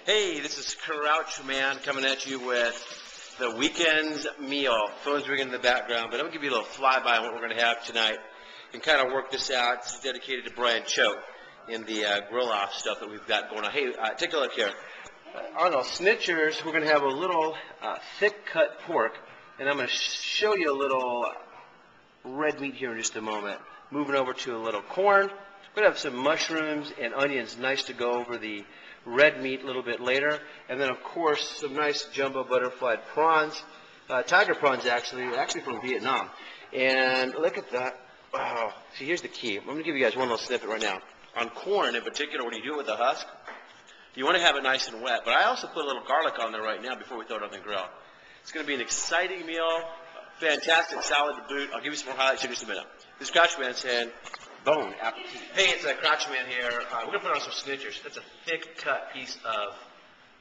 Hey, this is Crouch Man coming at you with the weekend's meal. Phone's ringing in the background, but I'm going to give you a little flyby on what we're going to have tonight and kind of work this out. This is dedicated to Brian Choate in the grill-off stuff that we've got going on. Hey, take a look here. On those snitchers, we're going to have a little thick-cut pork, and I'm going to show you a little red meat here in just a moment. Moving over to a little corn. We're going to have some mushrooms and onions, nice to go over the red meat a little bit later. And then, of course, some nice jumbo butterflied prawns. Tiger prawns, actually from Vietnam. And look at that. Oh, see, here's the key. I'm going to give you guys one little snippet right now. On corn, in particular, when you do it with the husk, you want to have it nice and wet. But I also put a little garlic on there right now before we throw it on the grill. It's going to be an exciting meal, fantastic salad to boot. I'll give you some more highlights in just a minute. This Crouch Man saying, bone appetit. Hey, it's Crouch Man here. We're going to put on some snitchers. That's a thick-cut piece of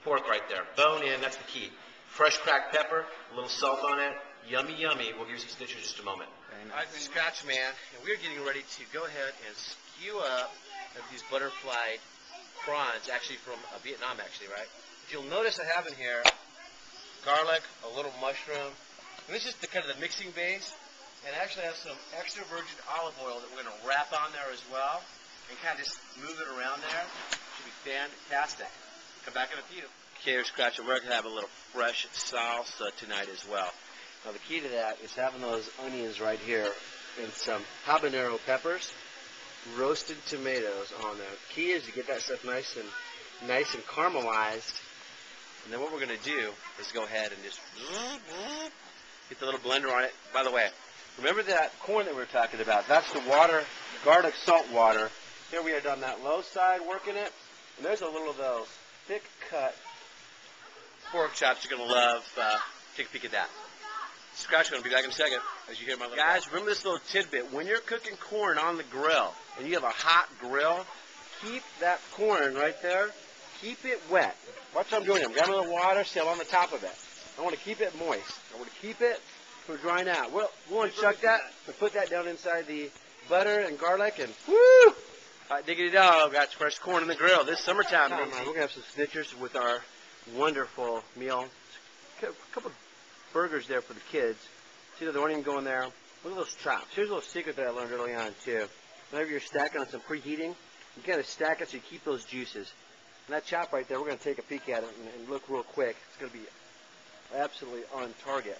pork right there. Bone in, that's the key. Fresh cracked pepper, a little salt on it. Yummy, yummy. We'll give you some snitchers in just a moment. All right, this is Crouch Man, and we're getting ready to go ahead and skew up these butterfly prawns, actually from Vietnam, right? But you'll notice I have in here garlic, a little mushroom. And this is the kind of the mixing base. And I actually have some extra virgin olive oil that we're going to wrap on there as well and kind of just move it around there. Should be fantastic. Come back in a few. Okay, Scratch, we're going to have a little fresh salsa tonight as well. Now the key to that is having those onions right here and some habanero peppers, roasted tomatoes on there. The key is to get that stuff nice and caramelized. And then what we're going to do is go ahead and just get the little blender on it. By the way, remember that corn that we were talking about? That's the water, garlic salt water. Here we are on that low side working it. And there's a little of those thick-cut pork chops you're going to love. Take a peek at that. Scratch going to be back in a second as you hear my little guys, remember this little tidbit. When you're cooking corn on the grill and you have a hot grill, keep that corn right there, keep it wet. Watch what I'm doing here. I'm grabbing a little water, still on the top of it. I want to keep it moist. I want to keep it from drying out. We'll unchuck that and put that down inside the butter and garlic and woo! Hot diggity dog, got fresh corn in the grill this summertime. We're going to have some snitchers with our wonderful meal. A couple burgers there for the kids. See that they weren't even going there. Look at those chops. Here's a little secret that I learned early on too. Whenever you're stacking on some preheating, you got to stack it so you keep those juices. And that chop right there, we're going to take a peek at it and look real quick. It's going to be absolutely on target.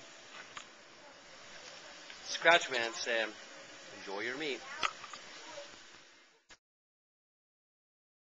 Scratch Man saying, enjoy your meat.